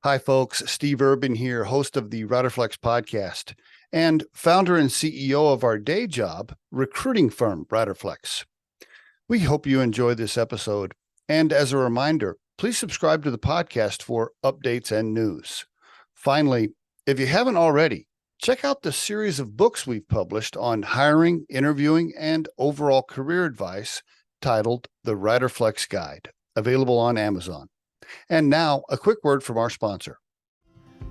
Hi, folks. Steve Urban here, host of the Riderflex podcast and founder and CEO of our day job recruiting firm, Riderflex. We hope you enjoy this episode. And as a reminder, please subscribe to the podcast for updates and news. Finally, if you haven't already, check out the series of books we've published on hiring, interviewing, and overall career advice titled The Riderflex Guide, available on Amazon. And now, a quick word from our sponsor.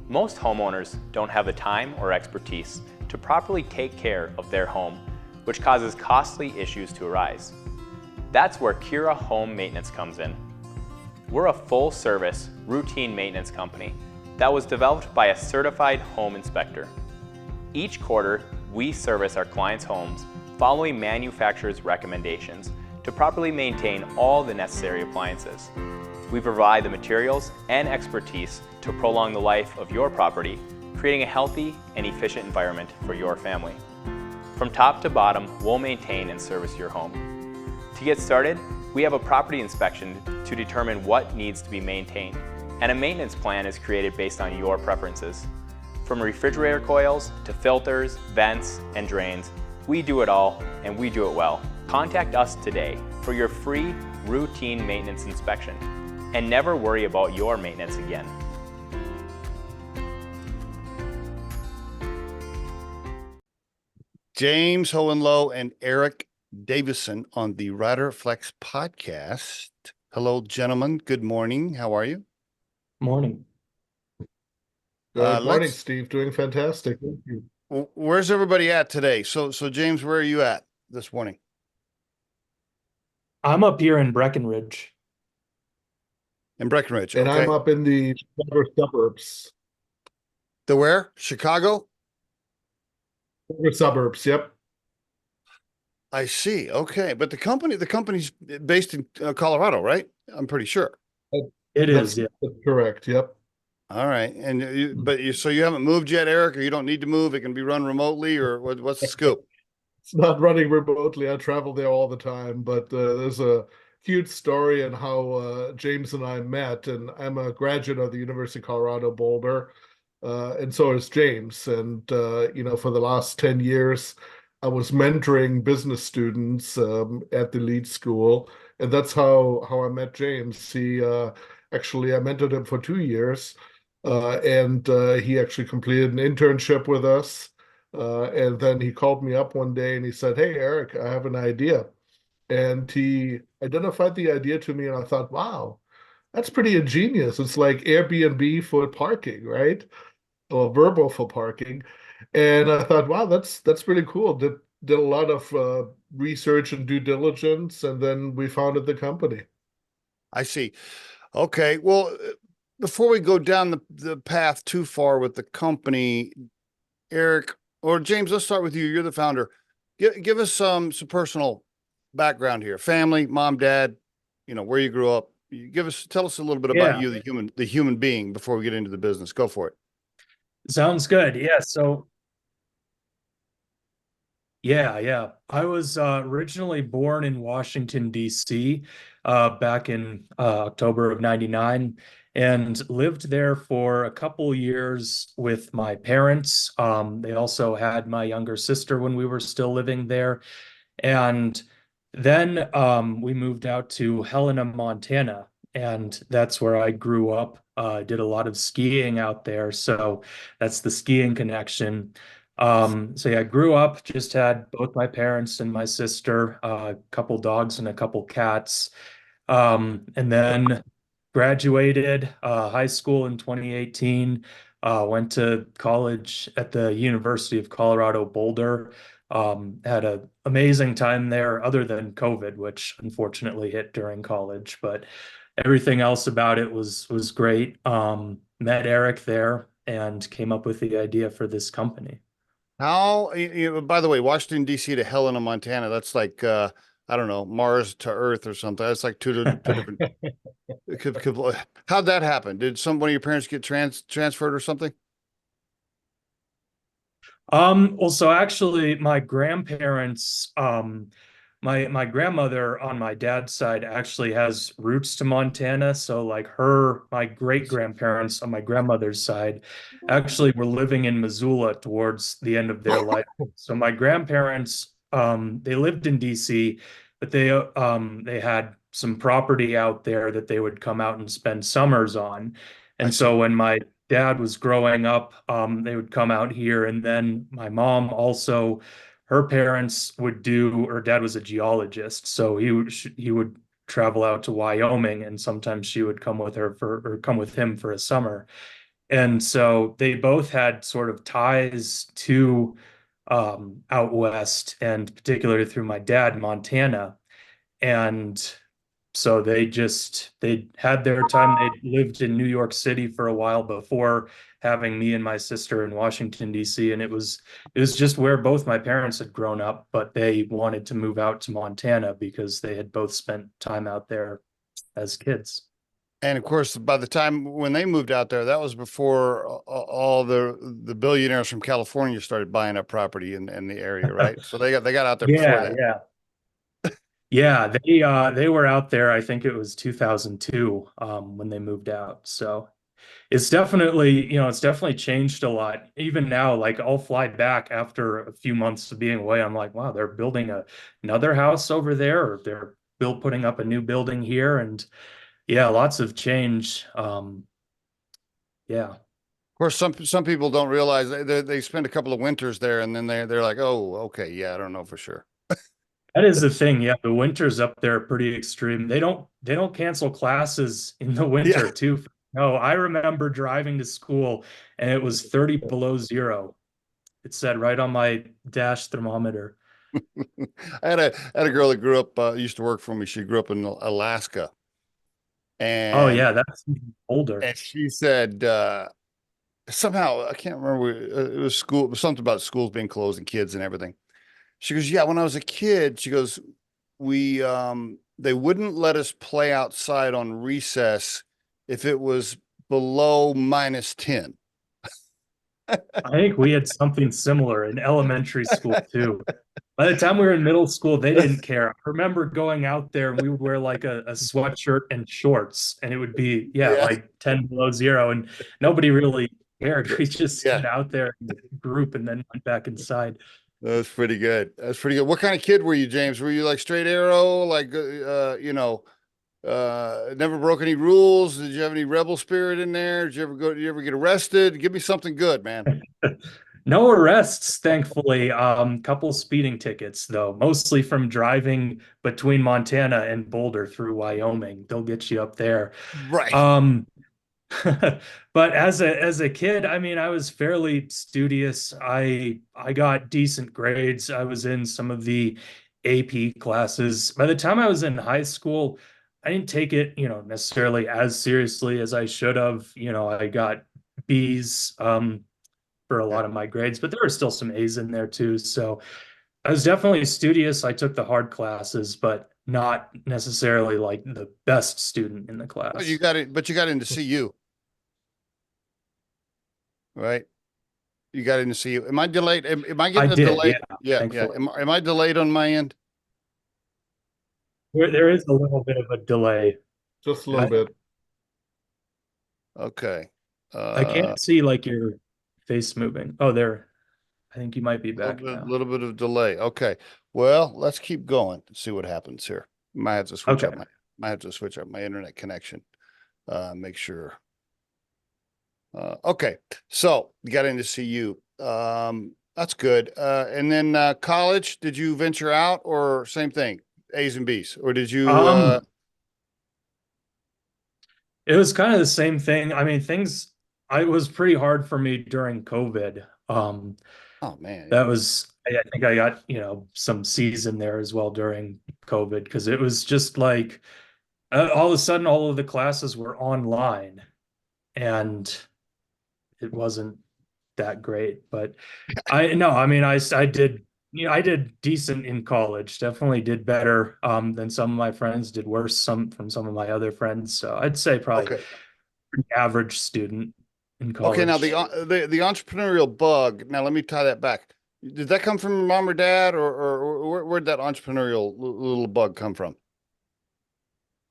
Most homeowners don't have the time or expertise to properly take care of their home, which causes costly issues to arise. That's where Kira Home Maintenance comes in. We're a full-service, routine maintenance company that was developed by a certified home inspector. Each quarter, we service our clients' homes following manufacturer's recommendations to properly maintain all the necessary appliances. We provide the materials and expertise to prolong the life of your property, creating a healthy and efficient environment for your family. From top to bottom, we'll maintain and service your home. To get started, we have a property inspection to determine what needs to be maintained, and a maintenance plan is created based on your preferences. From refrigerator coils to filters, vents, and drains, we do it all, and we do it well. Contact us today for your free routine maintenance inspection, and never worry about your maintenance again. James Hohenlohe and Erik Davison on the Riderflex podcast. Hello, gentlemen. Good morning. How are you? Morning. Good morning, Steve. Doing fantastic. Thank you. Where's everybody at today? So James, where are you at this morning? I'm up here in Breckenridge. In Breckenridge, And okay. I'm up in the Chicago suburbs. The where? Chicago? Suburbs, yep. I see. Okay, but the company's based in Colorado, right? I'm pretty sure. It is, yeah. That's correct, yep. All right, and so you haven't moved yet, Erik, or you don't need to move? It can be run remotely, or what's the scoop? It's not running remotely. I travel there all the time, but there's a cute story on how James and I met. And I'm a graduate of the University of Colorado Boulder, and so is James. And for the last 10 years, I was mentoring business students at the lead school, and that's how I met James. Actually, I mentored him for 2 years, and he actually completed an internship with us. And then he called me up one day and he said, "Hey, Erik, I have an idea." And he identified the idea to me, and I thought, wow, that's pretty ingenious. It's like Airbnb for parking, right? Or verbal for parking. And I thought, wow, that's pretty cool. Did a lot of research and due diligence, and then we founded the company. I see. Okay, well, before we go down the path too far with the company, Erik or James, let's start with you. You're the founder. Give us some personal background here. Family, mom, dad, where you grew up. Tell us a little bit about you, the human being, before we get into the business. Go for it. Sounds good. Yeah. So, yeah. I was originally born in Washington, D.C., back in October of '99, and lived there for a couple years with my parents. They also had my younger sister when we were still living there. And then we moved out to Helena, Montana, and that's where I grew up. Did a lot of skiing out there, so that's the skiing connection. So yeah, I grew up, just had both my parents and my sister, a couple dogs and a couple cats, and then graduated high school in 2018. Went to college at the University of Colorado Boulder. Had an amazing time there, other than COVID, which unfortunately hit during college, but everything else about it was great. Met Erik there and came up with the idea for this company. How, by the way, Washington, D.C. to Helena, Montana, that's like, I don't know, Mars to Earth or something. That's like two different. How'd that happen? Did one of your parents get transferred or something? Well, so actually my grandparents My grandmother on my dad's side actually has roots to Montana. So like my great grandparents on my grandmother's side actually were living in Missoula towards the end of their life. So my grandparents, they lived in DC, but they had some property out there that they would come out and spend summers on. I And see. so when my dad was growing up, they would come out here, and then my mom also, her parents would do, her dad was a geologist, so he would travel out to Wyoming, and sometimes she would come with her for or come with him for a summer. And so they both had sort of ties to out west, and particularly through my dad, Montana. And so they had their time. They lived in New York City for a while before having me and my sister in Washington, D.C. And it was just where both my parents had grown up, but they wanted to move out to Montana because they had both spent time out there as kids. And of course, by the time when they moved out there, that was before all the billionaires from California started buying up property in the area, right? So they got out there before Yeah, that. yeah. Yeah, they were out there, I think it was 2002 when they moved out. So it's definitely changed a lot. Even now, like I'll fly back after a few months of being away. I'm like, wow, they're building another house over there, or they're putting up a new building here. And yeah, lots of change. Yeah. Of course, some people don't realize they spend a couple of winters there, and then they're like, oh, okay, yeah, I don't know for sure. That is the thing. Yeah, the winters up there are pretty extreme. They don't cancel classes in the Yeah, winter too. No, I remember driving to school and it was 30 below zero. It said right on my dash thermometer. I had a girl that grew up used to work for me. She grew up in Alaska, Oh and yeah, that's even older. she said somehow I can't remember it was school, it was something about schools being closed and kids and everything. She goes, yeah, when I was a kid, she goes, we they wouldn't let us play outside on recess if it was below -10. I think we had something similar in elementary school too. By the time we were in middle school, they didn't care. I remember going out there and we would wear like a sweatshirt and shorts, and it would be, yeah, Yeah, like 10 below zero, and nobody really cared. We just yeah, stayed out there in the group and then went back inside. that's pretty good. That's pretty good. What kind of kid were you, James? Were you like straight arrow, like never broke any rules? Did you have any rebel spirit in there? Did you ever get arrested? Give me something good, man. No arrests, thankfully. Couple speeding tickets, though, mostly from driving between Montana and Boulder through Wyoming. They'll get you up there. Right. Um, but as a kid, I mean, I was fairly studious. I got decent grades. I was in some of the AP classes. By the time I was in high school, I didn't take it, necessarily as seriously as I should have. I got B's for a Yeah. lot of my grades, but there were still some A's in there too. So I was definitely studious. I took the hard classes, but not necessarily like the best student in the But you class. got it, but you got into CU, right? You got into CU. Am I delayed? Am I I getting a did, delay? yeah, Yeah, yeah. thankfully. Am I delayed on my end? There is a little bit of a delay. Just a little I, bit. Okay. I Uh, can't see like your face moving. Oh, there. I think you might be back now. little bit of delay. Okay. Well, let's keep going and see what happens here. Might have to switch Okay. up my internet connection. Make sure. Okay. So you got into CU. That's good. And then college, did you venture out or same thing? A's and B's, or did you Um, it was kind of the same thing. I mean, it was pretty hard for me during COVID. oh man, That yeah. was, I think I got, some C's in there as well during COVID because it was just like all of a sudden all of the classes were online and it wasn't that great. But I no, I mean I did I did decent in college. Definitely did better than some of my friends, did worse some of my other friends. So I'd say probably Okay. pretty average student in Okay, now college. the entrepreneurial bug. Now let me tie that back. Did that come from mom or dad, or where'd that entrepreneurial little bug come from?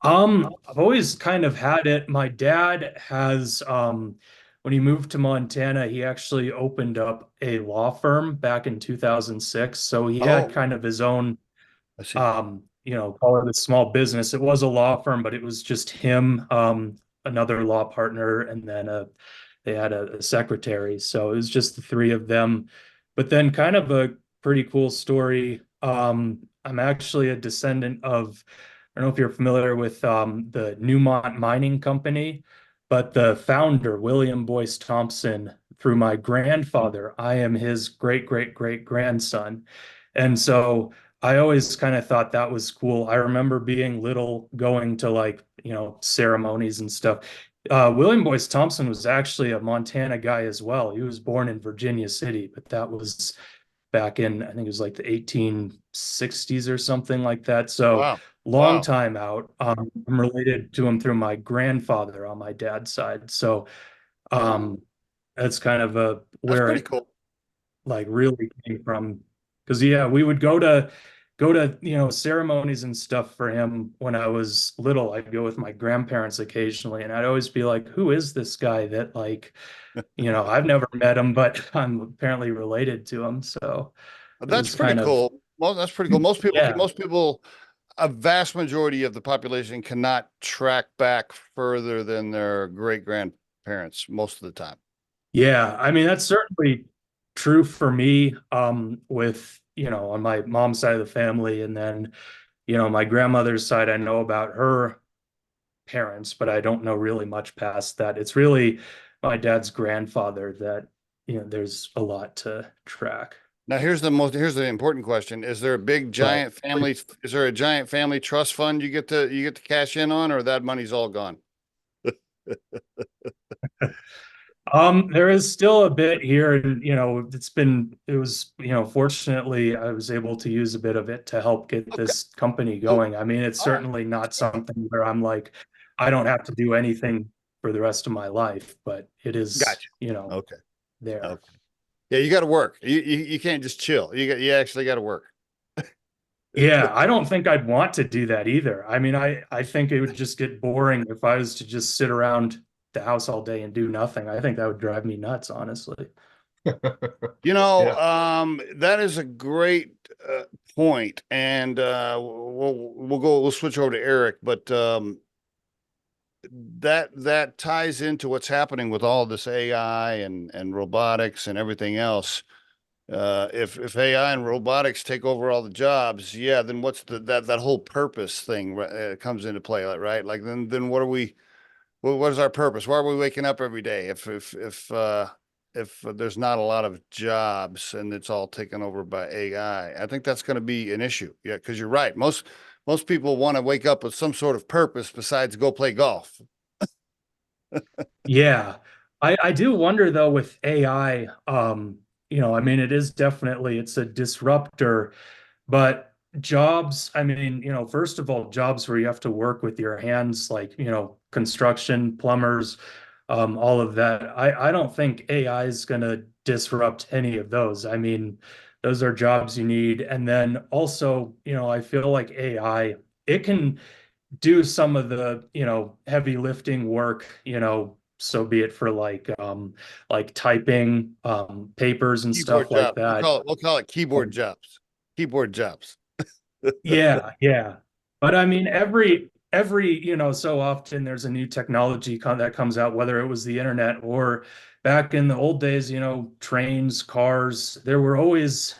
I've always kind of had it. My dad has, when he moved to Montana, he actually opened up a law firm back in 2006. So he had Oh, kind of his own, I see. call it a small business. It was a law firm, but it was just him, another law partner, and then they had a secretary. So it was just the three of them. But then kind of a pretty cool story. I'm actually a descendant of, I don't know if you're familiar with the Newmont Mining Company, but the founder, William Boyce Thompson, through my grandfather, I am his great great great grandson. And so I always kind of thought that was cool. I remember being little, going to like, ceremonies and stuff. William Boyce Thompson was actually a Montana guy as well. He was born in Virginia City, but that was back in, I think it was like the 1860s or something like that. So Wow. long Wow. time out. I'm related to him through my grandfather on my dad's side. So um, that's kind of That's where pretty it cool. like really came from. Because yeah, we would go to ceremonies and stuff for him when I was little. I'd go with my grandparents occasionally, and I'd always be like, "Who is this guy that like, I've never met him, but I'm apparently related to him." So it That's was pretty kind of cool. Well, that's pretty cool. yeah. Most people, a vast majority of the population cannot track back further than their great grandparents most of the time. Yeah, I mean that's certainly true for me with, on my mom's side of the family, and then, my grandmother's side, I know about her parents, but I don't know really much past that. It's really my dad's grandfather that, there's a lot to track. Now, here's the important question. Is there a big Right. giant family? Is there a giant family trust fund you get to cash in on, or that money's all gone? There is still a bit here, and it was, fortunately I was able to use a bit of it to help get Okay. this company Oh, going. I mean, it's all right. certainly not something where I'm like, I don't have to do anything for the rest of my life, but it is, Gotcha. Okay. there. Okay. Yeah, you got to work. You can't just chill. You actually got to work. Yeah, I don't think I'd want to do that either. I mean, I think it would just get boring if I was to just sit around the house all day and do nothing. I think that would drive me nuts, honestly. Yeah. That is a great point, and we'll switch over to Erik, but that ties into what's happening with all this AI and robotics and everything else. If AI and robotics take over all the jobs, yeah, then what's that whole purpose thing comes into play, right? Like then what are we? What is our purpose? Why are we waking up every day? If there's not a lot of jobs and it's all taken over by AI, I think that's going to be an issue. Yeah, because you're right. Most people want to wake up with some sort of purpose besides go play golf. Yeah. I do wonder though with AI, I mean it is definitely it's a disruptor, but jobs, I mean, first of all, jobs where you have to work with your hands, like, construction, plumbers, all of that. I don't think AI is gonna disrupt any of those. I mean, those are jobs you need. And then also, I feel like AI, it can do some of the, heavy lifting work, so be it for like typing papers and Keyboard stuff like jobs. that. We'll call it keyboard Um, jobs. Keyboard jobs. yeah, yeah. But I mean every, so often there's a new technology that comes out, whether it was the internet or back in the old days, trains, cars, there were always,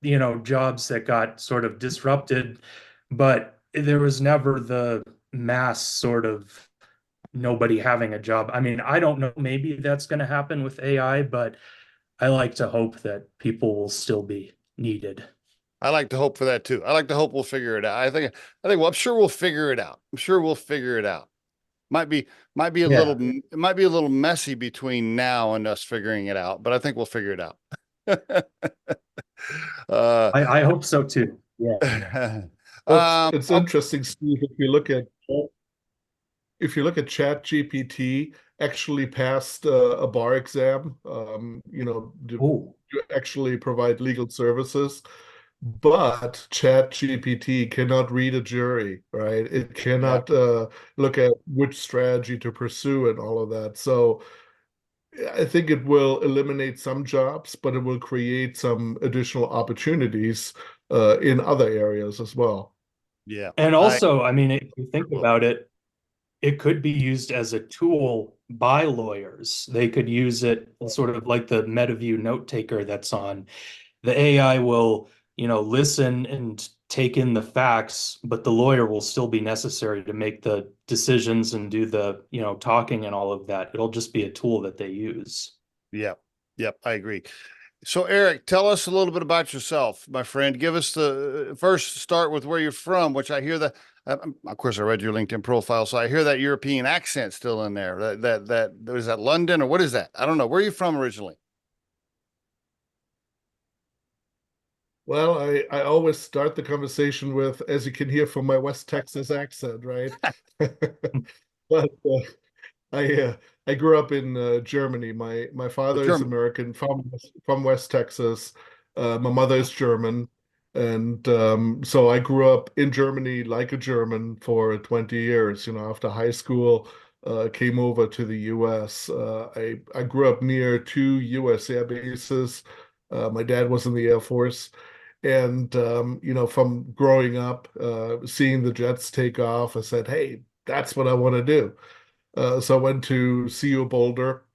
jobs that got sort of disrupted, but there was never the mass sort of nobody having a job. I mean, I don't know, maybe that's going to happen with AI, but I like to hope that people will still be needed. I like to hope for that too. I like to hope we'll figure it out. Well, I'm sure we'll figure it out. I'm sure we'll figure it out. Might be a little Yeah, it might be a little messy between now and us figuring it out, but I think we'll figure it out. uh, I hope so too. Yeah. It's I'll, interesting, Steve, if you look at Chat GPT, actually passed a bar exam, Oh, to actually provide legal services. But ChatGPT cannot read a jury, right? It Yeah. cannot look at which strategy to pursue and all of that. So I think it will eliminate some jobs, but it will create some additional opportunities in other areas as well. Yeah. And I also, I mean, if you think about it, it could be used as a tool by lawyers. They could use it sort of like the MetaView note taker that's on. The AI will, listen and take in the facts, but the lawyer will still be necessary to make the decisions and do the, talking and all of that. It'll just be a tool that they use. Yeah. Yep. I agree. So, Erik, tell us a little bit about yourself, my friend. Give us the first start with where you're from, which I hear that. Of course, I read your LinkedIn profile, so I hear that European accent still in there. That is that London or what is that? I don't know. Where are you from originally? Well, I always start the conversation with, as you can hear from my West Texas accent, right? But I grew up in Germany. My Oh, father is German. American from West Texas. My mother is German, and so I grew up in Germany like a German for 20 years. After high school, came over to the U.S. I grew up near two U.S. air bases. My dad was in the Air Force. And from growing up, seeing the jets take off, I said, "Hey, that's what I want to do." So I went to CU Boulder,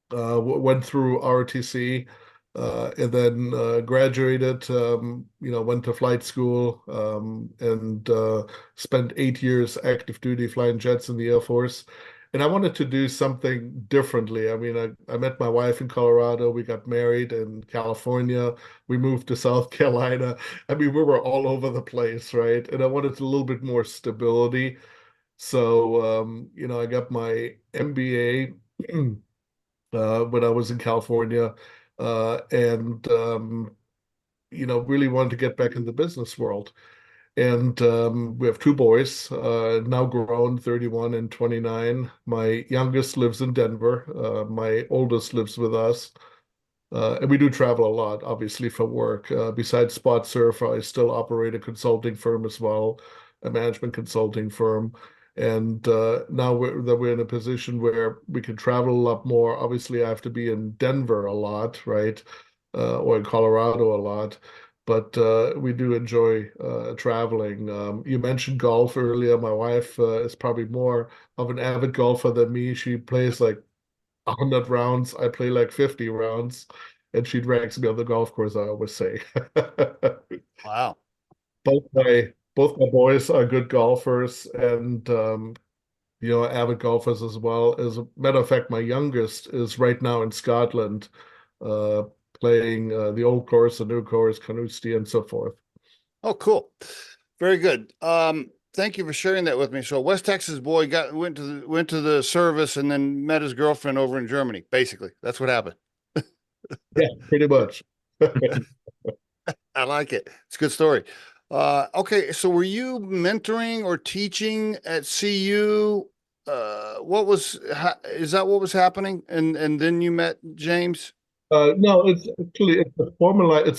went through ROTC, and then graduated. Went to flight school, and spent 8 years active duty flying jets in the Air Force. And I wanted to do something differently. I mean, I met my wife in Colorado. We got married in California. We moved to South Carolina. I mean, we were all over the place, right? And I wanted a little bit more stability. So, I got my MBA when I was in California, and really wanted to get back in the business world. And we have two boys, now grown, 31 and 29. My youngest lives in Denver. My oldest lives with us. And we do travel a lot, obviously, for work. Besides SpotSufer, I still operate a consulting firm as well, a management consulting firm. And now we're in a position where we can travel a lot more. Obviously, I have to be in Denver a lot, right? Or in Colorado a lot. But we do enjoy traveling. You mentioned golf earlier. My wife is probably more of an avid golfer than me. She plays like 100 rounds. I play like 50 rounds, and she drags me on the golf course, I always say. Wow. Both my boys are good golfers and avid golfers as well. As a matter of fact, my youngest is right now in Scotland, uh, playing the old course, the new course, Carnoustie, and so forth. Oh, cool. Very good. Thank you for sharing that with me. So, West Texas boy went to the service and then met his girlfriend over in Germany. Basically, that's what happened. Yeah, pretty much. I like it. It's a good story. Okay, so were you mentoring or teaching at CU? Is that what was happening? And then you met James? No, it's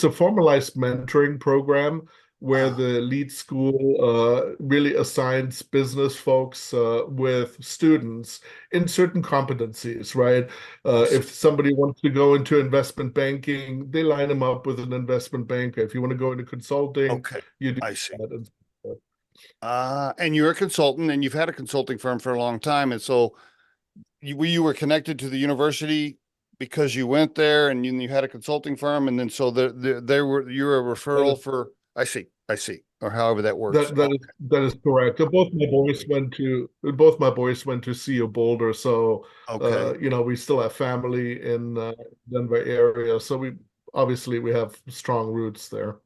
a formalized mentoring program where Ah, the lead school really assigns business folks with students in certain competencies, right? I see. If somebody wants to go into investment banking, they line them up with an investment banker. If you want to go into consulting, Okay, you do I see. that. And so forth. And you're a consultant and you've had a consulting firm for a long time. And so you were connected to the university because you went there and you had a consulting firm. And then so you're a That is referral for, I see, or however that works. That that is correct. Both my boys went to CU Boulder, so Okay. we still have family in Denver area, so we have strong roots there.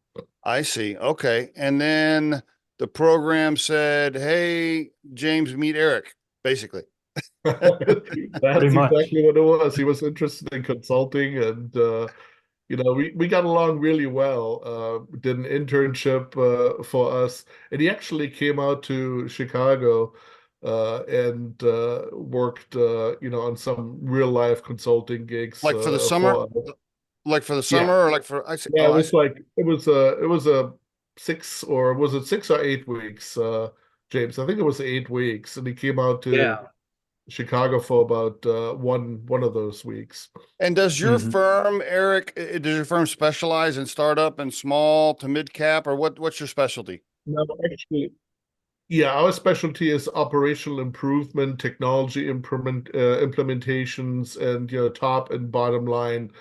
I see. Okay. And then the program said, "Hey, James, meet Erik," basically. Pretty That's much. exactly what it was. He was interested in consulting, and we got along really well. Did an internship for us, and he actually came out to Chicago and worked on some real life consulting gigs Like for the summer? for us. Like for the Yeah. summer or like for, I see. Yeah, Oh, it I was see. like it was a 6 or 8 weeks, James. I think it was 8 weeks, and he came out to Yeah. Chicago for about one of those weeks. And does your Mhm. firm, Eric, does your firm specialize in startup and small to mid cap, or what's your specialty? No, actually, yeah, our specialty is operational improvement, technology implementations, and top and bottom line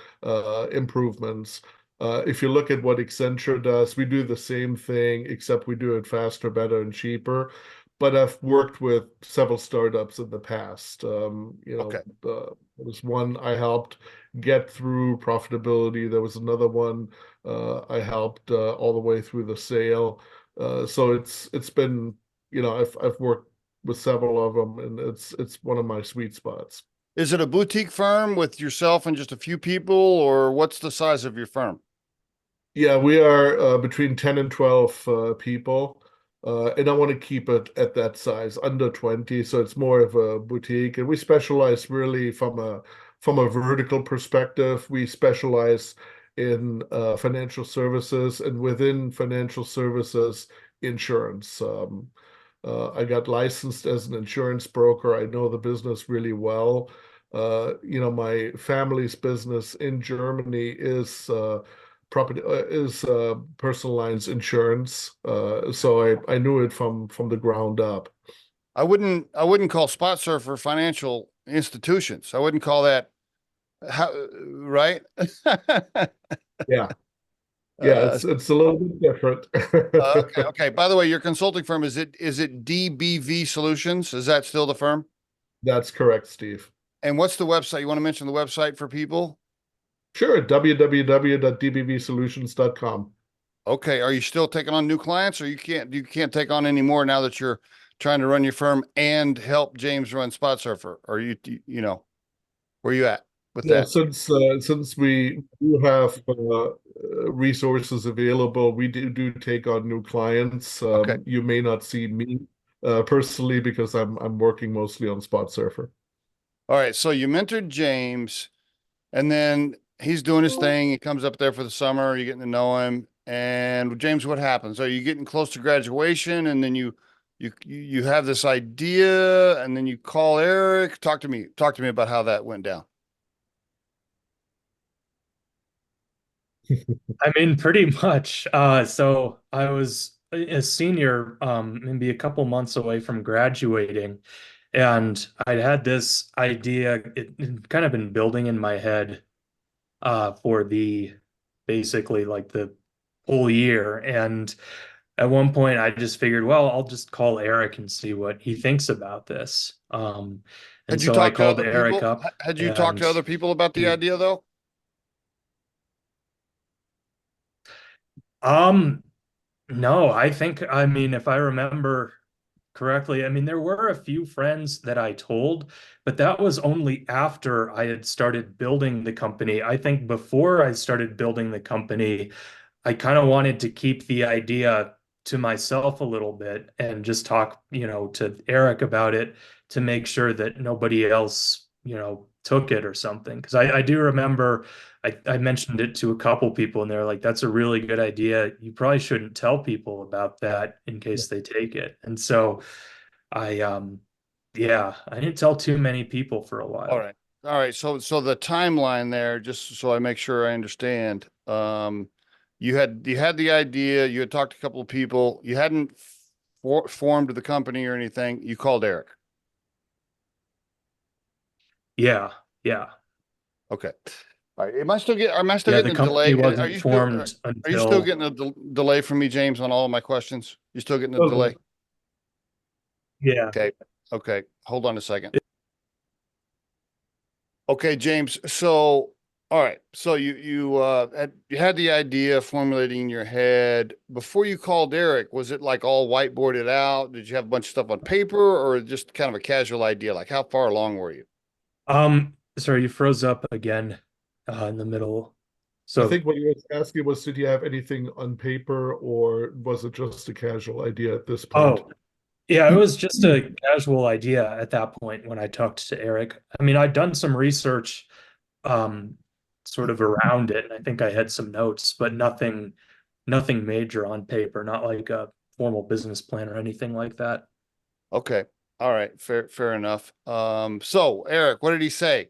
improvements. If you look at what Accenture does, we do the same thing, except we do it faster, better, and cheaper. But I've worked with several startups in the past. Okay. There was one I helped get through profitability. There was another one I helped all the way through the sale. So it's been, I've worked with several of them, and it's one of my sweet spots. Is it a boutique firm with yourself and just a few people, or what's the size of your firm? Yeah, we are between 10 and 12 people, and I want to keep it at that size, under 20, so it's more of a boutique. And we specialize really from a vertical perspective. We specialize in financial services, and within financial services, insurance. I got licensed as an insurance broker. I know the business really well. My family's business in Germany is personal lines insurance. So I knew it from the ground up. I wouldn't call SpotSurfer financial institutions. I wouldn't call that how, right? Yeah, yeah, uh, it's a little bit different. okay. Okay. By the way, your consulting firm, is it DBV Solutions? Is that still the firm? That's correct, Steve. And what's the website? You want to mention the website for people? Sure, www.dbbsolutions.com. Okay. Are you still taking on new clients, or you can't take on any more now that you're trying to run your firm and help James run SpotSurfer? Or where you at with Yeah, that? since we do have resources available, we do take on new clients. Okay. You may not see me personally because I'm working mostly on SpotSurfer. All right. So you mentored James, and then he's doing his thing. He comes up there for the summer. You're getting to know him. And James, what happens? Are you getting close to graduation, and then you have this idea, and then you call Eric? Talk to me. Talk to me about how that went down. I mean, pretty much. So I was a senior, maybe a couple months away from graduating, and I'd had this idea. It kind of been building in my head for the basically like the whole year. And at one point, I just figured, well, I'll just call Eric and see what he thinks about this. And Had you so I talked to called other Eric people? up, Had you talked and to other people about the he, idea though? um, no, I think, I mean, if I remember correctly, I mean, there were a few friends that I told, but that was only after I had started building the company. I think before I started building the company, I kind of wanted to keep the idea to myself a little bit and just talk, to Eric about it to make sure that nobody else, took it or something. Because I do remember I mentioned it to a couple people and they're like, that's a really good idea. You probably shouldn't tell people about that in case they take it. And so I yeah, I didn't tell too many people for a All while. right. All right. So the timeline there, just so I make sure I understand. You had the idea, you had talked to a couple of people, you hadn't formed the company or anything. You called Eric. Yeah, yeah. Okay. All right. Am I still Yeah, getting the a company delay? wasn't formed Are you still until getting a delay from me, James, on all of my questions? You still getting a Okay. delay? yeah. Okay. Okay. Hold on a second. Okay, James. So, all right. So you had the idea formulating in your head before you called Eric. Was it like all whiteboarded out? Did you have a bunch of stuff on paper, or just kind of a casual idea? Like how far along were you? Sorry, you froze up again in the middle. I So, think what you were asking was, did you have anything on paper, or was it just a casual idea at this point? oh, yeah, it was just a casual idea at that point when I talked to Eric. I mean, I'd done some research um sort of around it. And I think I had some notes, but nothing major on paper, not like a formal business plan or anything like that. Okay. All right. Fair enough. So Erik, what did he say?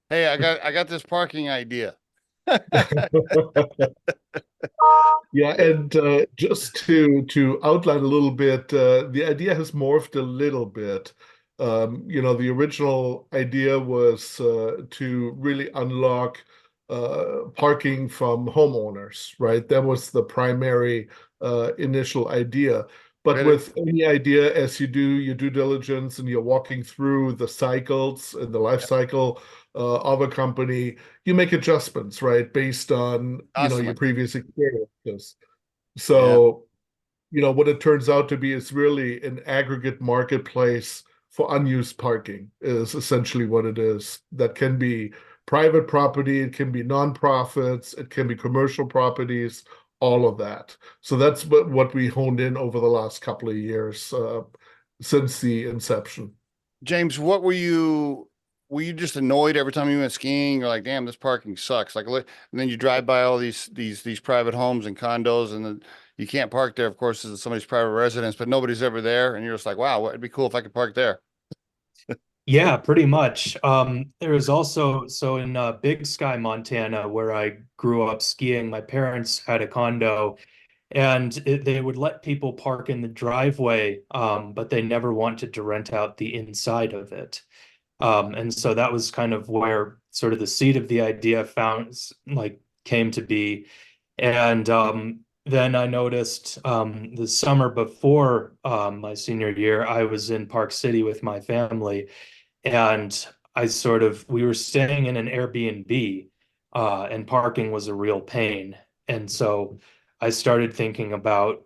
Hey, I got this parking idea. Yeah, and just to outline a little bit, the idea has morphed a little bit. The original idea was to really unlock parking from homeowners, right? That was the primary initial idea. But Great. with any idea, as you do your due diligence and you're walking through the cycles and the life cycle of a company, you make adjustments, right, based on your Constantly. previous experiences. Yeah. So, what it turns out to be is really an aggregate marketplace for unused parking is essentially what it is. That can be private property, it can be nonprofits, it can be commercial properties, all of that. So that's what we honed in over the last couple of years since the inception. James, were you just annoyed every time you went skiing? You're like, damn, this parking sucks. Like, and then you drive by all these private homes and condos, and then you can't park there. Of course, it's somebody's private residence, but nobody's ever there, and you're just like, wow, it'd be cool if I could park there. Yeah, pretty much. There was also, so in Big Sky, Montana, where I grew up skiing, my parents had a condo and they would let people park in the driveway, but they never wanted to rent out the inside of it. And so that was kind of where sort of the seed of the idea came to be. And then I noticed the summer before my senior year, I was in Park City with my family, and we were staying in an Airbnb, and parking was a real pain. And so I started thinking about,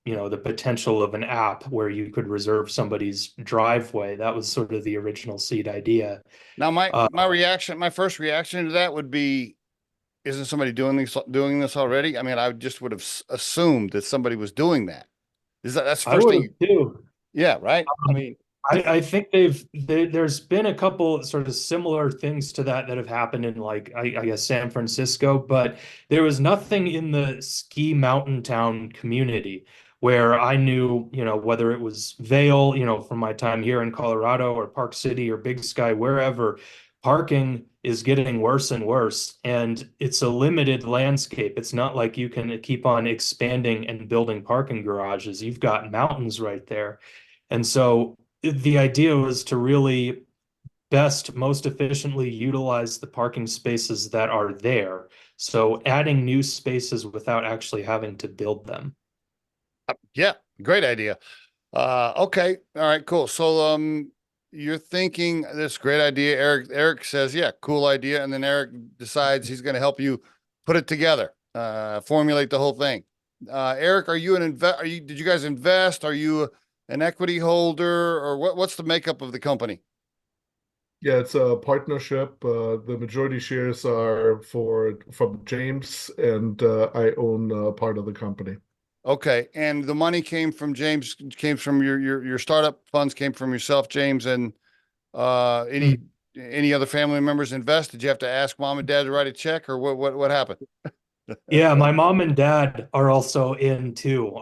the potential of an app where you could reserve somebody's driveway. That was sort of the original seed idea. Now, Uh, my first reaction to that would be, isn't somebody doing this already? I mean, I just would have assumed that somebody was doing that. That's the I first would thing? have too. Yeah, right. I Um, mean, I think there's been a couple sort of similar things to that have happened in, like, I guess San Francisco, but there was nothing in the ski mountain town community where I knew, whether it was Vail, from my time here in Colorado, or Park City or Big Sky, wherever, parking is getting worse and worse, and it's a limited landscape. It's not like you can keep on expanding and building parking garages. You've got mountains right there. And so the idea was to really most efficiently utilize the parking spaces that are there. So adding new spaces without actually having to build them. yeah, great idea. Okay. All right, cool. So, you're thinking this great idea. Erik says, yeah, cool idea. And then Erik decides he's going to help you put it together, formulate the whole thing. Erik, did you guys invest? Are you an equity holder, or what's the makeup of the company? Yeah, it's a partnership. The majority shares are from James, and I own part of the company. Okay. And the money came from James, came from your startup funds, came from yourself, James, and any other family members invest? Did you have to ask mom and dad to write a check, or what happened? Yeah, my mom and dad are also in too,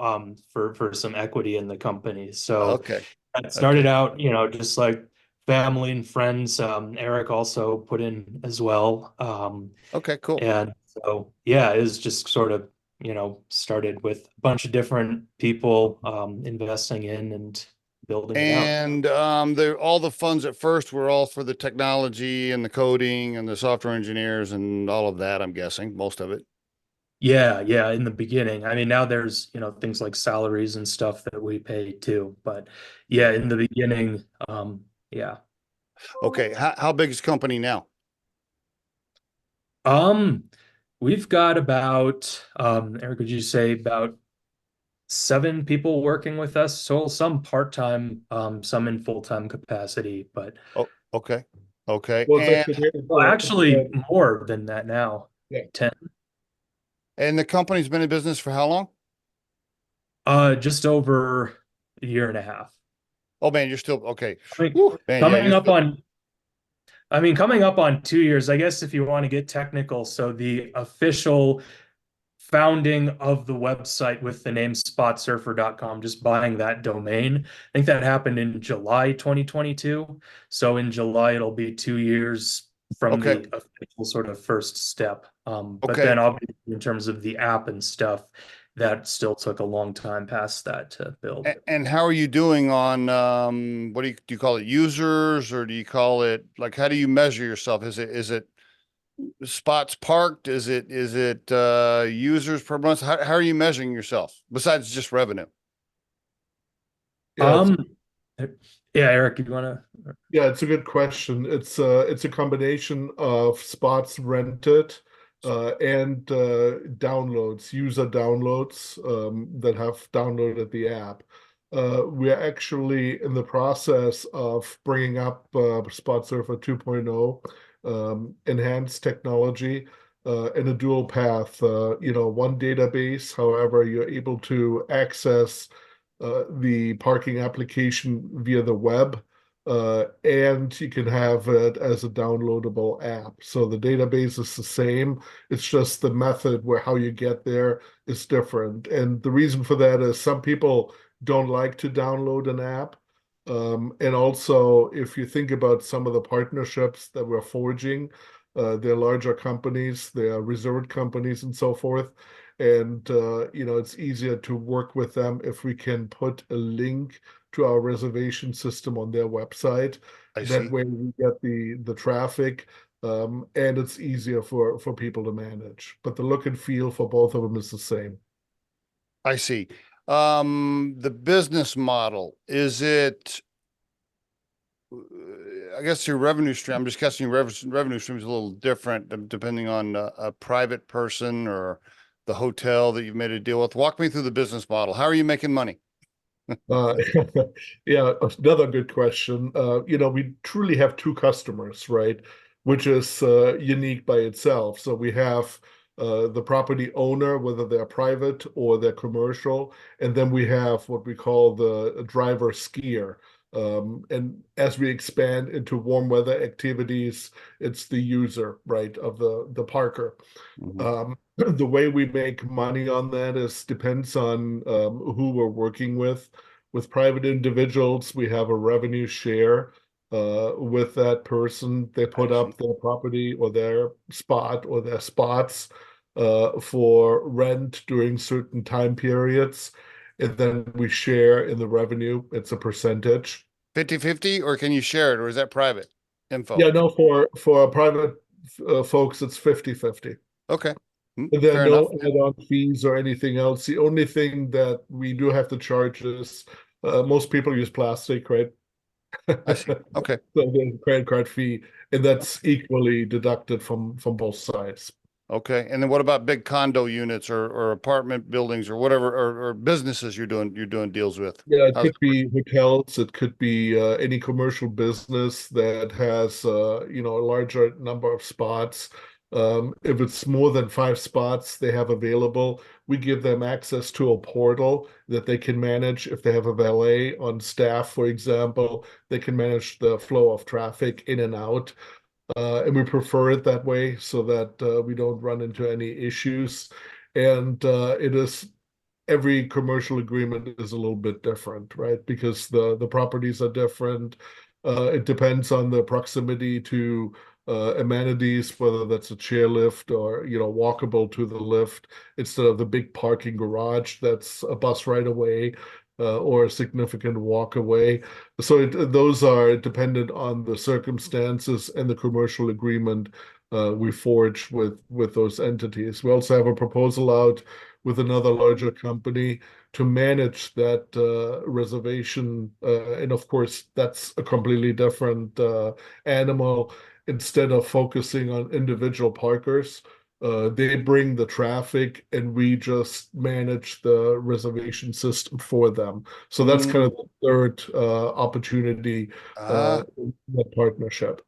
for some equity in the company. So Okay. it started Okay. out, just like family and friends. Erik also put in as well. Okay, cool. And so, yeah, it was just sort of, started with a bunch of different people investing in and building it out. And all the funds at first were all for the technology and the coding and the software engineers and all of that, I'm guessing, most of it. Yeah, yeah, in the beginning. I mean, now there's, things like salaries and stuff that we pay too. But yeah, in the beginning, yeah. Okay. How big is the company now? Um, we've got about, Erik, would you say about 7 people working with us? So some part-time, some in full-time capacity, but Oh, okay. Okay. Well, it's actually well, actually more than that now. yeah. 10. And the company's been in business for how long? Just over a year and a half. Oh man, you're still okay. Coming, Whew, man, yeah, coming you're up still on I mean, coming up on 2 years, I guess if you want to get technical, so the official founding of the website with the name spotsurfer.com, just buying that domain. I think that happened in July 2022. So in July, it'll be 2 years from Okay. the official sort of first step. But Okay. then obviously in terms of the app and stuff, that still took a long time past that to build. And how are you doing on what do you call it, users, or do you call it, like, how do you measure yourself? Is it spots parked? Is it users per month? How are you measuring yourself besides just revenue? Yeah, Um, yeah, Eric, you want to? yeah, it's a good question. It's a combination of spots rented and downloads, user downloads that have downloaded the app. We're actually in the process of bringing up SpotSurfer 2.0, enhanced technology in a dual path. One database, however, you're able to access the parking application via the web, and you can have it as a downloadable app. So the database is the same. It's just the method where how you get there is different. And the reason for that is some people don't like to download an app. And also, if you think about some of the partnerships that we're forging, they're larger companies, they are resort companies and so forth. And it's easier to work with them if we can put a link to our reservation system on their website. I That see. way we get the traffic, and it's easier for people to manage. But the look and feel for both of them is the same. I see. The business model, is it, I guess your revenue stream, I'm just guessing your revenue stream is a little different depending on a private person or the hotel that you've made a deal with. Walk me through the business model. How are you making money? Uh, yeah, another good question. We truly have two customers, right? Which is unique by itself. So we have the property owner, whether they're private or they're commercial, and then we have what we call the driver skier. And as we expand into warm weather activities, it's the user, right, of the parker. Mhm. The way we make money on that is depends on who we're working with. With private individuals, we have a revenue share with that person. They I put see. up their property or their spot or their spots for rent during certain time periods. And then we share in the revenue. It's a percentage. 50/50, or can you share it, or is that private info? Yeah, no, for private folks, it's 50/50. Okay. There are Fair no enough. add-on fees or anything else. The only thing that we do have to charge is most people use plastic, right? I see. Okay. So there's a credit card fee, and that's equally deducted from both sides. Okay. And then what about big condo units or apartment buildings or whatever, or businesses you're doing deals with? Yeah, it How's could it work? be hotels, it could be any commercial business that has a larger number of spots. If it's more than 5 spots they have available, we give them access to a portal that they can manage. If they have a valet on staff, for example, they can manage the flow of traffic in and out. And we prefer it that way so that we don't run into any issues. And it is every commercial agreement is a little bit different, right? Because the properties are different. It depends on the proximity to amenities, whether that's a chairlift or walkable to the lift instead of the big parking garage that's a bus right away. Or a significant walk away. So those are dependent on the circumstances and the commercial agreement we forge with those entities. We also have a proposal out with another larger company to manage that reservation. And of course, that's a completely different animal. Instead of focusing on individual parkers, they bring the traffic and we just manage the reservation system for them. So that's kind of Mm, the third opportunity ah, in that partnership.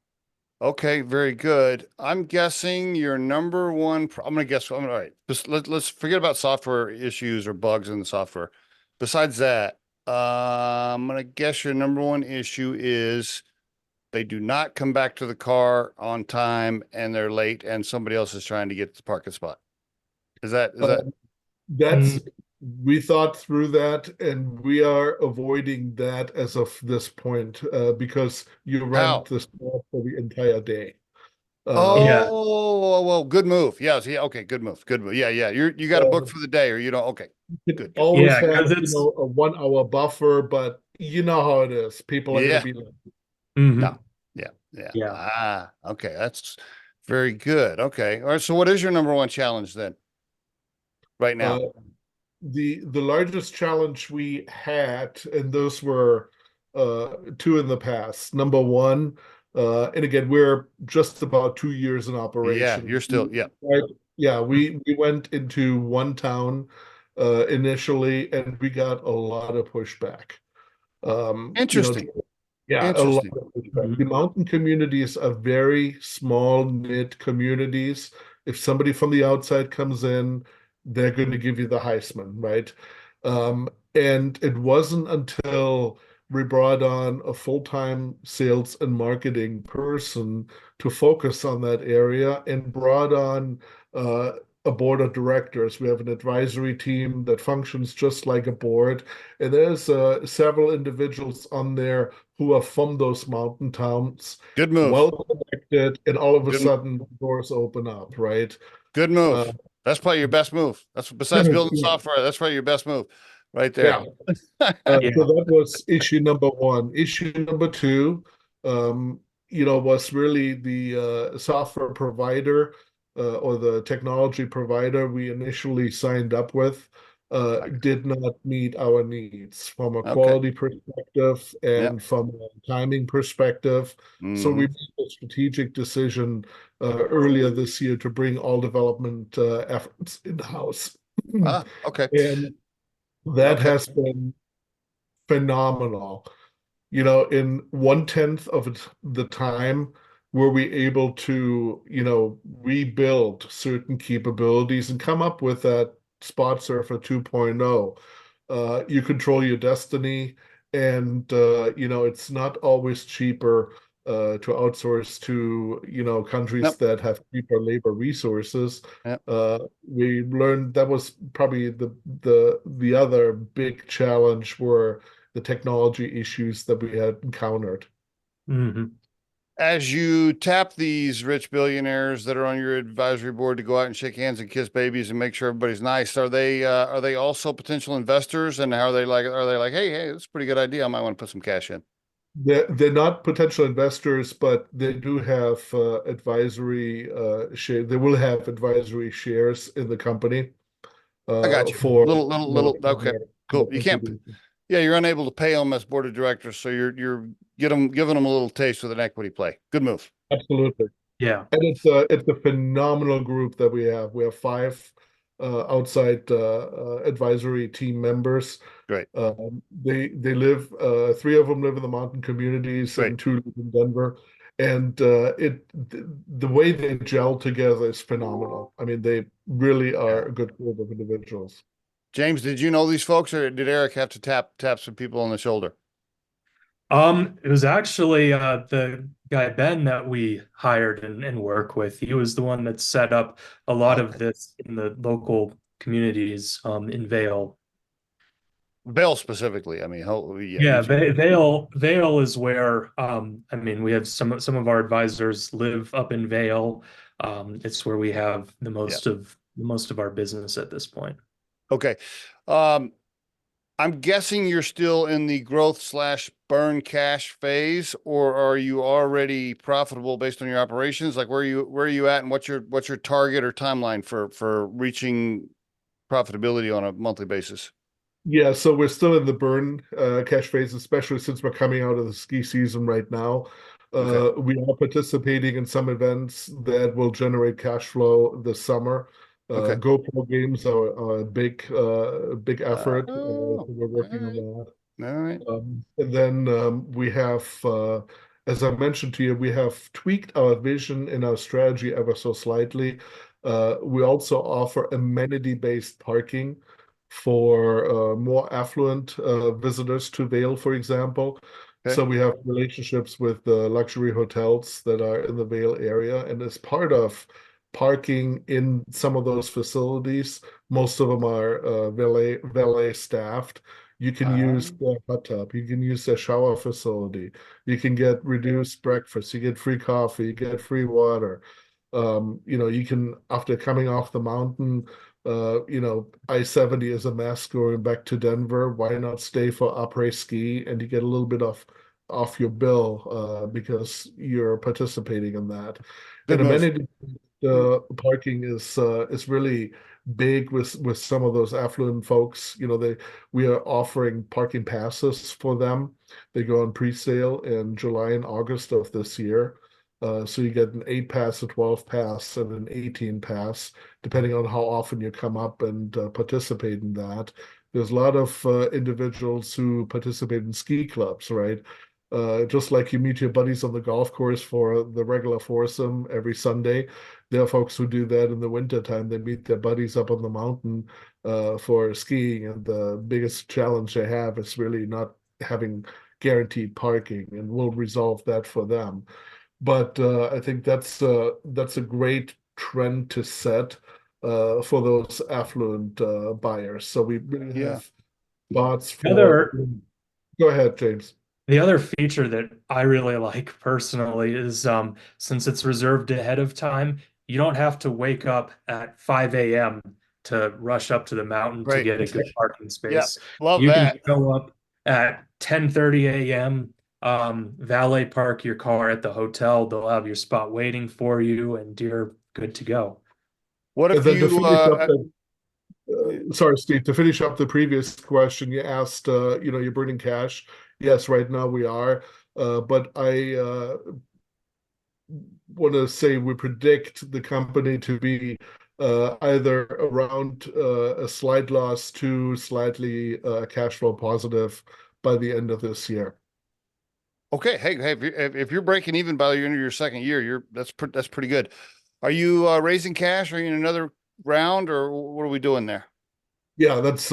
okay, very good. I'm guessing your number one, I'm gonna guess, all right, let's forget about software issues or bugs in the software. Besides that, I'm gonna guess your number one issue is they do not come back to the car on time and they're late and somebody else is trying to get the parking spot. Is that That's we thought through that, and we are avoiding that as of this point because you rent the spot for the entire day. Well, good move. Yes, yeah, okay, good move. Good move. Yeah, yeah. You got to book for the day or you don't. Okay. Good. Always have, a 1 hour buffer, but you know how it is. People are going to be late. No. Yeah. Okay. That's very good. Okay. All right. So what is your number one challenge then? Right now? The largest challenge we had, and those were two in the past. Number one, and again, we're just about 2 years in operation. Yeah, you're still, right? Yeah, we went into one town initially, and we got a lot of pushback. Interesting. A lot of pushback. The mountain communities are very small knit communities. If somebody from the outside comes in, they're going to give you the Heisman, right? And it wasn't until we brought on a full-time sales and marketing person to focus on that area and brought on a board of directors. We have an advisory team that functions just like a board, and there's several individuals on there who are from those mountain towns. Good move. Well connected, and all of a sudden doors open up, right? Good move. That's probably your best move. That's besides building software. That's probably your best move, right there. So that was issue number one. Issue number two, was really the software provider or the technology provider we initially signed up with did not meet our needs from a quality perspective and from a timing perspective. So we made a strategic decision earlier this year to bring all development efforts in-house. And that has been phenomenal. In 1/10 of the time, were we able to, rebuild certain capabilities and come up with that SpotSufer 2.0. You control your destiny, and it's not always cheaper to outsource to countries that have cheaper labor resources. We learned that was probably the other big challenge were the technology issues that we had encountered. As you tap these rich billionaires that are on your advisory board to go out and shake hands and kiss babies and make sure everybody's nice, are they also potential investors? And how are they like, hey, that's a pretty good idea. I might want to put some cash in. They're not potential investors, but they do have advisory share. They will have advisory shares in the company. I got you. For little. Okay, cool. You can't. Yeah, you're unable to pay them as board of directors, so you're giving them a little taste with an equity play. Good move. Absolutely. Yeah, and it's a phenomenal group that we have. We have 5 outside advisory team members. Great. They live. 3 of them live in the mountain communities, and 2 live in Denver. And the way they gel together is phenomenal. I mean, they really are a good group of individuals. James, did you know these folks, or did Erik have to tap some people on the shoulder? It was actually the guy Ben that we hired and work with. He was the one that set up a lot of this in the local communities in Vail. Vail specifically. I mean, Vail is where we have some of our advisors live up in Vail. It's where we have the most of our business at this point. Okay. I'm guessing you're still in the growth/burn cash phase, or are you already profitable based on your operations? Like where are you at, and what's your target or timeline for reaching profitability on a monthly basis? Yeah, so we're still in the burn cash phase, especially since we're coming out of the ski season right now. We are participating in some events that will generate cash flow this summer. GoPro games are a big effort. We're working on that. All right. And then we have, as I mentioned to you, we have tweaked our vision and our strategy ever so slightly. We also offer amenity-based parking for more affluent visitors to Vail, for example. So we have relationships with the luxury hotels that are in the Vale area, and as part of parking in some of those facilities, most of them are valet staffed. You can use the hot tub, you can use the shower facility, you can get reduced breakfast, you get free coffee, you get free water. You can, after coming off the mountain, I-70 is a mess going back to Denver. Why not stay for après ski and you get a little bit off your bill because you're participating in that. Good And move. amenity parking is really big with some of those affluent folks. We are offering parking passes for them. They go on pre-sale in July and August of this year. So you get an 8 pass, a 12 pass, and an 18 pass, depending on how often you come up and participate in that. There's a lot of individuals who participate in ski clubs, right? Just like you meet your buddies on the golf course for the regular foursome every Sunday, there are folks who do that in the wintertime. They meet their buddies up on the mountain for skiing, and the biggest challenge they have is really not having guaranteed parking, and we'll resolve that for them. But I think that's a great trend to set for those affluent buyers. So we really have spots for. Go ahead, James. The other feature that I really like personally is since it's reserved ahead of time, you don't have to wake up at 5 a.m. to rush up to the mountain to Right. get a good parking Yeah, space. love You that. can show up at 10:30 a.m., valet park your car at the hotel. They'll have your spot waiting for you, and you're good to go. What And if then to you finish up sorry, Steve, to finish up the previous question, you asked, you're burning cash. Yes, right now we are. But I want to say we predict the company to be either around a slight loss to slightly cash flow positive by the end of this year. Okay, hey, if you're breaking even by the end of your second year, that's pretty good. Are you raising cash? Are you in another round, or what are we doing there? Yeah, that's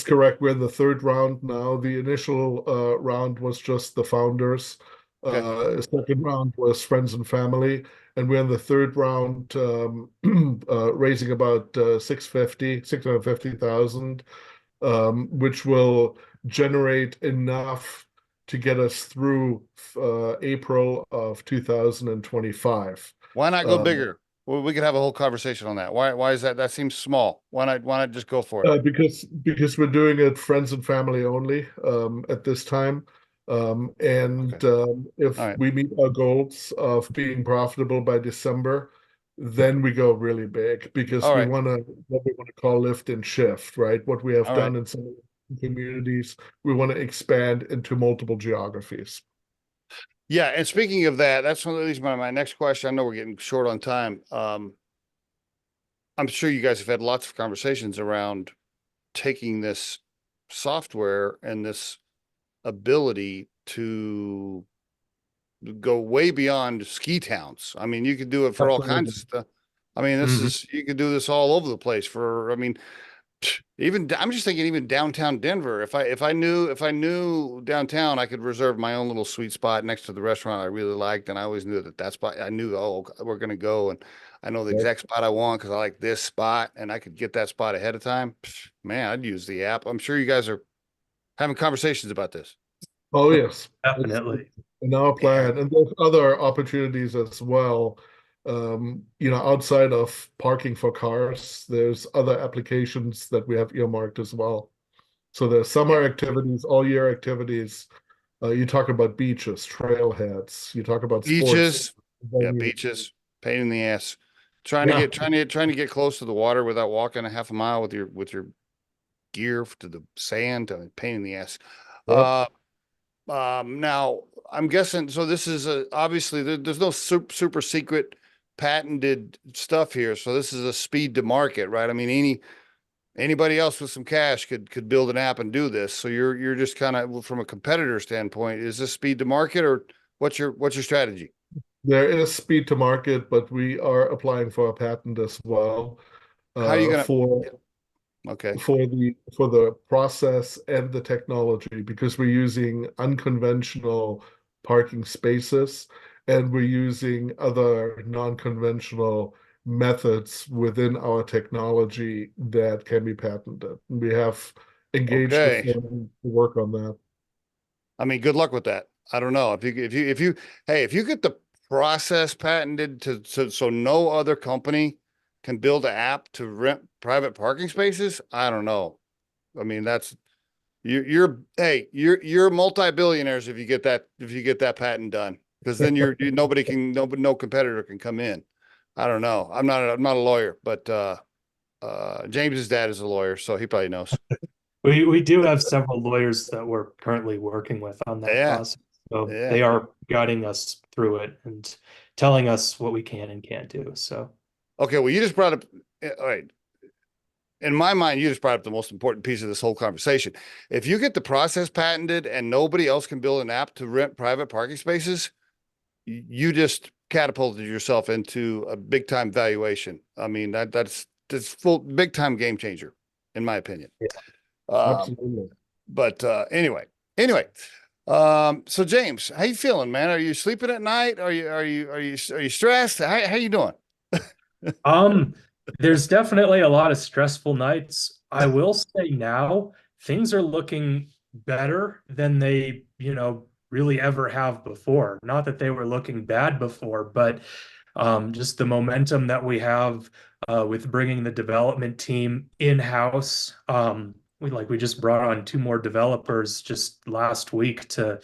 correct. We're in the third round now. The initial round was just the founders. Okay. Second round was friends and family, and we're in the third round, raising about 650,000, which will generate enough to get us through April of 2025. Why not go bigger? Well, we could have a whole conversation on that. Why is that? That seems small. Why not just go for it? Because we're doing it friends and family only at this time. And if All right. we meet our goals of being profitable by December, then we go really big because All we right. want to what we want to call lift and shift, right? What we have All right. done in some communities, we want to expand into multiple geographies. Yeah, and speaking of that, that's one of these my next question. I know we're getting short on time. I'm sure you guys have had lots of conversations around taking this software and this ability to go way beyond ski towns. I mean, you could do it for all kinds of stuff. I mean, you could do this all over the place I mean, even I'm just thinking even downtown Denver. If I knew downtown, I could reserve my own little sweet spot next to the restaurant I really liked, and I always knew that spot. I knew, oh, we're gonna go, and I know the exact spot I want because I like this spot, and I could get that spot ahead of time. Man, I'd use the app. I'm sure you guys are having conversations about this. Oh yes, Definitely. in our plan, and there's other opportunities as well. Outside of parking for cars, there's other applications that we have earmarked as well. So there's summer activities, all year activities. You talk about beaches, trailheads. You talk about sports. Beaches, yeah, beaches, pain in the ass. Trying to get close to the water without walking a half a mile with your gear to the sand. Pain in the ass. Yep. Now I'm guessing. So this is obviously there's no super secret patented stuff here. So this is a speed to market, right? I mean, anybody else with some cash could build an app and do this. So you're just kind of from a competitor standpoint, is this speed to market, or what's your strategy? There is speed to market, but we are applying for a patent as well. How are you gonna? For Okay. For the process and the technology, because we're using unconventional parking spaces and we're using other non-conventional methods within our technology that can be patented. We have engaged a Okay. firm to work on that. I mean, good luck with that. I don't know if you get the process patented so no other company can build an app to rent private parking spaces. I don't know. I mean, that's you're multi-billionaires if you get that patent done, because then no competitor can come in. I don't know. I'm not a lawyer, but James's dad is a lawyer, so he probably knows. We do have several lawyers that we're currently working with on that Yeah, process. So yeah. they are guiding us through it and telling us what we can and can't do. So Okay, well, you just brought up, all right. In my mind, you just brought up the most important piece of this whole conversation. If you get the process patented and nobody else can build an app to rent private parking spaces, you just catapulted yourself into a big time valuation. I mean, that's full big time game changer, in my opinion. yeah, Absolutely. But anyway. So James, how you feeling, man? Are you sleeping at night? Are you stressed? How you doing? Um, there's definitely a lot of stressful nights. I will say now things are looking better than they, really ever have before. Not that they were looking bad before, but just the momentum that we have with bringing the development team in-house. We just brought on two more developers just last week to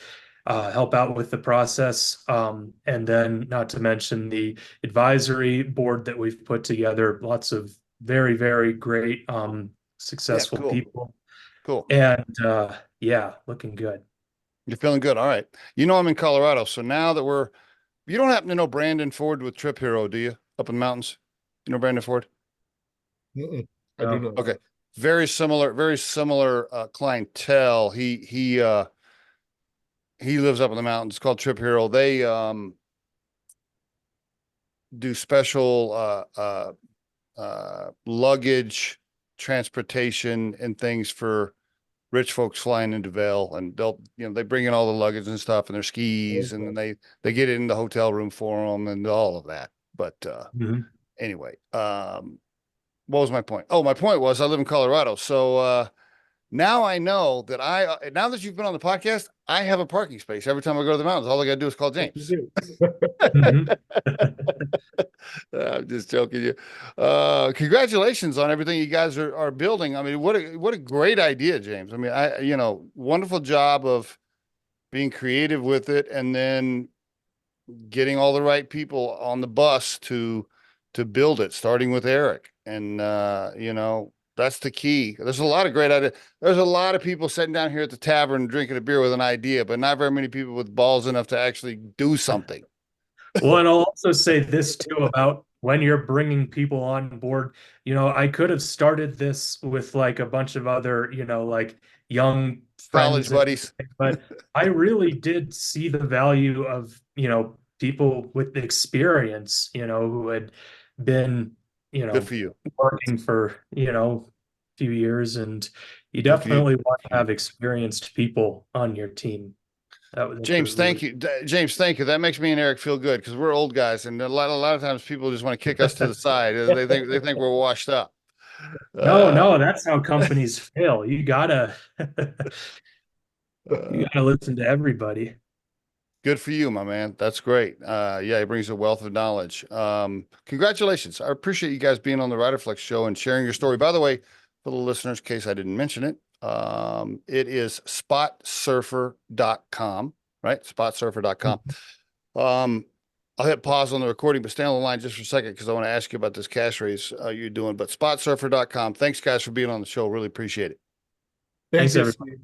help out with the process. And then not to mention the advisory board that we've put together, lots of very, very great, Yeah, successful cool. people. Cool. And yeah, looking good. You're feeling good. All right. I'm in Colorado. So now that you don't happen to know Brandon Ford with Trip Hero, do you? Up in the mountains? You know Brandon Ford? Mm-mm, I do So, not. Okay. Very similar clientele. He lives up in the mountains. It's called Trip Hero. They do special luggage transportation and things for rich folks flying into Vail, and they bring in all the luggage and stuff and their skis, and then they get it in the hotel room for them and all of that. But mhm. anyway, what was my point? Oh, my point was I live in Colorado, so now I know that now that you've been on the podcast, I have a parking space every time I go to the mountains. All I got to do is call James. Mhm. I'm just joking you. Congratulations on everything you guys are building. I mean, what a great idea, James. I mean, wonderful job of being creative with it, and then getting all the right people on the bus to build it, starting with Erik. And that's the key. There's a lot of great ideas. There's a lot of people sitting down here at the tavern drinking a beer with an idea, but not very many people with balls enough to actually do something. Well, and I'll also say this too about when you're bringing people on board. I could have started this with like a bunch of other, like young College friends, buddies. but I really did see the value of, people with experience, who had been, Good for you. working for, a few years, and you Good for you. definitely want to have experienced people on your team. That's James, thank you. James, thank you. That makes me and Erik feel good because we're old guys, and a lot of times people just want to kick us to the side. They think we're washed up. No, that's how companies fail. You gotta listen to everybody. Good for you, my man. That's great. Yeah, he brings a wealth of knowledge. Congratulations. I appreciate you guys being on the Riderflex show and sharing your story. By the way, for the listeners, in case I didn't mention it, it is SpotSurfer.com, right? SpotSurfer.com. I'll hit pause on the recording, but stay on the line just for a second because I want to ask you about this cash raise you're doing. But SpotSurfer.com. Thanks, guys, for being on the show. Really appreciate it. Thanks, you, everybody. Steve.